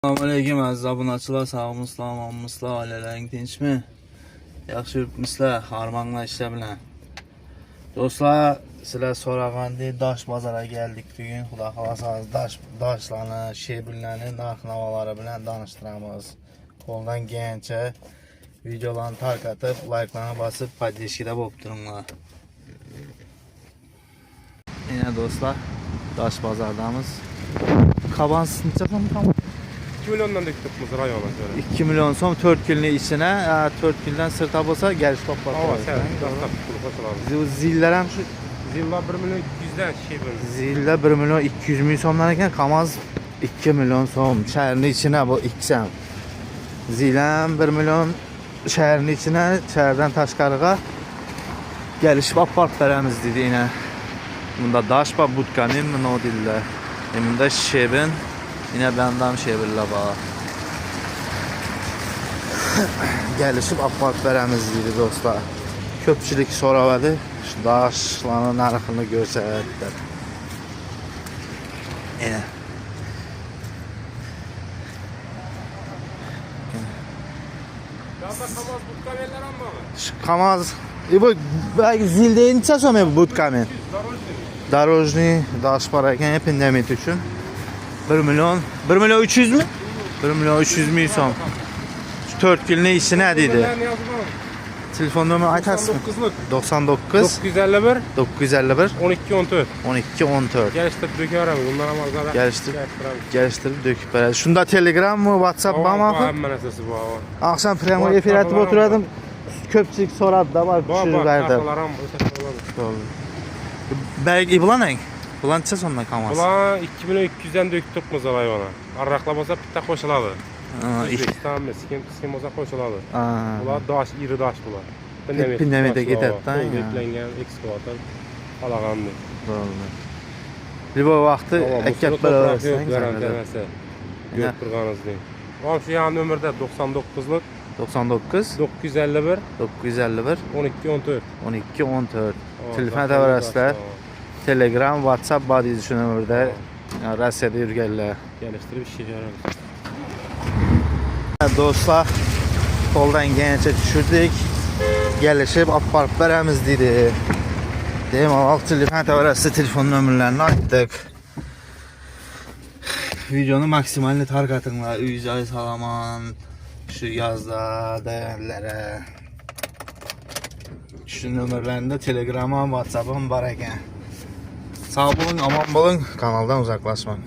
Selamünaleyküm aziz abunəçilər, sağolun, salamanımızla, ailələrin dinçmi? Yaxşı yürütmüşlər, harmanla işlə bilən. Dostlar, sizə sorağandı, daş bazara gəldik bugün. Xuda xalasınız, daşlarını, şebillərini, narxnavaları bilən danışdıramız. Koldan gəncə videolarını tark atıb, like'larına basıb, paylaşıda bopdurumlar. Yine dostlar, daş bazardamız. Kabansın çakam tam. 2 milyondan döktük bu rayona göre. 2 milyon son 4 günlük içine 4 günden sırta olsa geliş toplar. Hava sen daftar kurulu Ziller hem şu Zilla 1 milyon 200'den şey böyle. ziller 1 milyon 200 bin somlarken Kamaz 2 milyon som. Şehrin içine bu ikisem. Zilem 1 milyon şehrin içine şehirden Taşkarığa gelişip apart veremiz dedi yine. Bunda daş var budkanın mı o diller. Bunda şebin yine benden şebirle bağ. Gelişip apart veremiz dedi dostlar. Köpçülük soradı. Şu daşların narxını görsəydilər. Yine. Yanda Kamaz budka verirler ama. Şu Kamaz. Bu belki zilde neçə so'm bu budkami? Darojni daş parayken hepin demeti üçün 1 milyon 300 mü? 1 milyon 300 mü son? 4 günlük işi ne dedi? Telefon numarası aytarsın. 99 951 951 12 14. 12 14. Geliştirip döküyorum. Bunlar ama zaten Geliştirip döküp verir. Şunda Telegram mı, WhatsApp mı ama? mı? Hemen esası bu hava. Akşam premier efir etip oturadım. Köpçülük soradı da var. Bak verdi. kartalarım bu. Belki bulan en. Bulan çe sonuna kalmaz. Ulan 2 milyon 200'den döktük bu hayvana. Arraklamasa pitta koşuladı. Özbekistan mı? Skim olsa koşuladı. Ulan daş, iri daş bular. Hep Pindemir'de giderdi ya. Beklengen ekskavator alağandı. Bir bu vaxtı ekkət belə versən. Garantiləməsə. Gör qırğanız deyim. Oğlum şu yan nömrədə 99'luk 99 951 951 12 14. 12 14. Telefon təvərəslər. Telegram, WhatsApp badiz şu nömrədə rəsədə yürgəllər. Gəlişdirib işə yararız. Dostlar, koldan gəncə düşürdük. Gəlişib apart verəmiz dedi. Deyim alt telefon təvərəsdə telefon nömrələrini aytdıq. Videonu maksimalini tark atınlar. Üyüzay salaman. Şu yazda değerlere. Şu nömrələrində Telegram'a, WhatsApp'ım var ekan. Sağ olun, aman olun, kanaldan uzaklaşmayın.